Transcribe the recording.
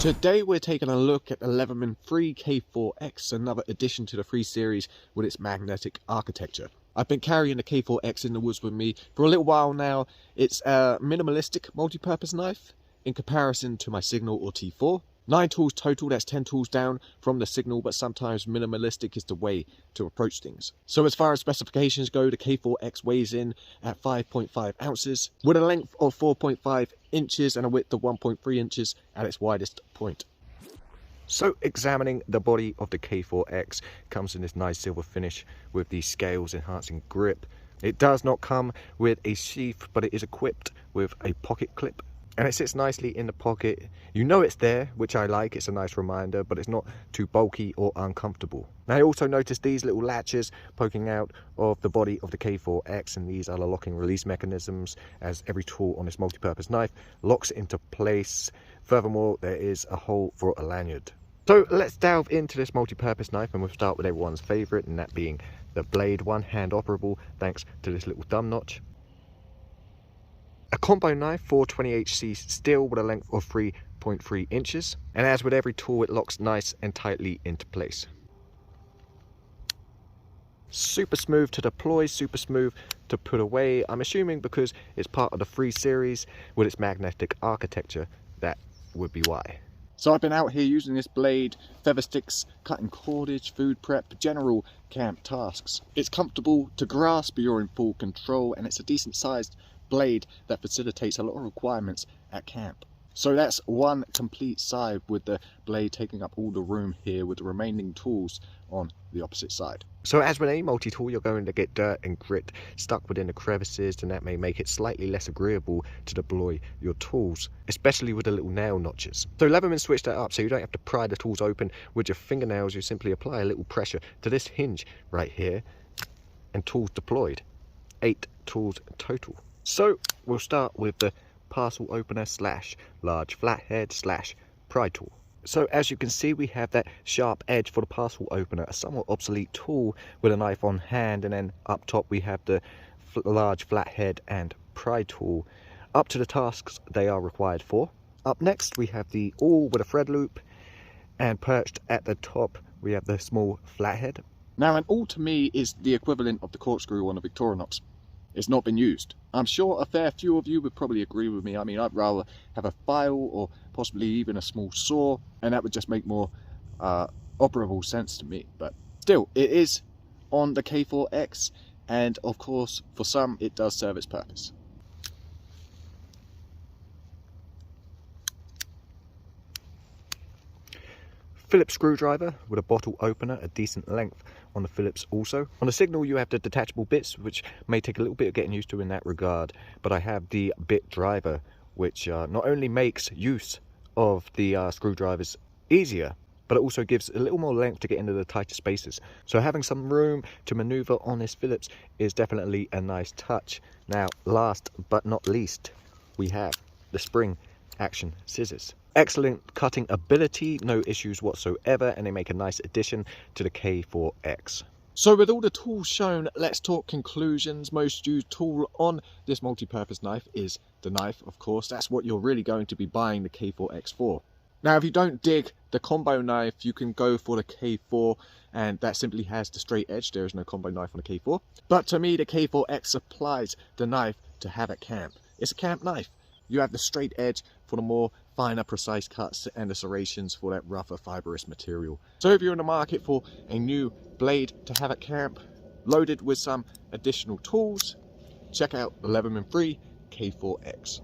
Today we're taking a look at the Leatherman FREE K4X, another addition to the Free series with its magnetic architecture. I've been carrying the K4X in the woods with me for a little while now. It's a minimalistic multi-purpose knife in comparison to my Signal or T4. 9 tools total, that's 10 tools down from the Signal, but sometimes minimalistic is the way to approach things. So as far as specifications go, the K4X weighs in at 5.5 ounces with a length of 4.5 inches and a width of 1.3 inches at its widest point. So examining the body of the K4X, comes in this nice silver finish with these scales enhancing grip. It does not come with a sheath, but it is equipped with a pocket clip. And it sits nicely in the pocket. You know it's there, which I like. It's a nice reminder, but it's not too bulky or uncomfortable. Now I also noticed these little latches poking out of the body of the K4X, and these are the locking release mechanisms, as every tool on this multi-purpose knife locks into place. Furthermore, there is a hole for a lanyard. So let's delve into this multi-purpose knife, and we'll start with everyone's favorite, and that being the blade, one hand operable thanks to this little thumb notch. A combo knife for 20HC steel with a length of 3.3 inches, and as with every tool, it locks nice and tightly into place. Super smooth to deploy, super smooth to put away. I'm assuming because it's part of the Free series with its magnetic architecture, that would be why. So I've been out here using this blade, feather sticks, cutting cordage, food prep, general camp tasks. It's comfortable to grasp, you're in full control, and it's a decent sized blade that facilitates a lot of requirements at camp. So that's one complete side with the blade taking up all the room here, with the remaining tools on the opposite side. So as with any multi-tool, you're going to get dirt and grit stuck within the crevices, and that may make it slightly less agreeable to deploy your tools, especially with the little nail notches. So Leatherman switched that up so you don't have to pry the tools open with your fingernails. You simply apply a little pressure to this hinge right here, and tools deployed. 8 tools total. So we'll start with the Parcel Opener / large Flathead / Pry Tool. So as you can see, we have that sharp edge for the Parcel Opener, a somewhat obsolete tool with a knife on hand, and then up top we have the large Flathead and Pry Tool up to the tasks they are required for. Up next we have the awl with a thread loop, and perched at the top we have the small Flathead. Now an awl to me is the equivalent of the corkscrew on a Victorinox. It's not been used. I'm sure a fair few of you would probably agree with me. I mean, I'd rather have a file or possibly even a small saw, and that would just make more operable sense to me. But still, it is on the K4X, and of course, for some, it does serve its purpose. Phillips Screwdriver with a bottle opener, a decent length on the Phillips also. On the Signal you have the detachable bits, which may take a little bit of getting used to in that regard, but I have the bit driver, which not only makes use of the screwdrivers easier, but it also gives a little more length to get into the tighter spaces. So having some room to maneuver on this Phillips is definitely a nice touch. Now last but not least, we have the spring action scissors. Excellent cutting ability, no issues whatsoever, and they make a nice addition to the K4X. So with all the tools shown, let's talk conclusions. Most used tool on this multi-purpose knife is the knife, of course. That's what you're really going to be buying the K4X for. Now if you don't dig the combo knife, you can go for the K4, and that simply has the straight edge. There is no combo knife on the K4. But to me, the K4X supplies the knife to have at camp. It's a camp knife. You have the straight edge for the more finer, precise cuts, and the serrations for that rougher, fibrous material. So if you're in the market for a new blade to have at camp, loaded with some additional tools, check out the Leatherman FREE K4X.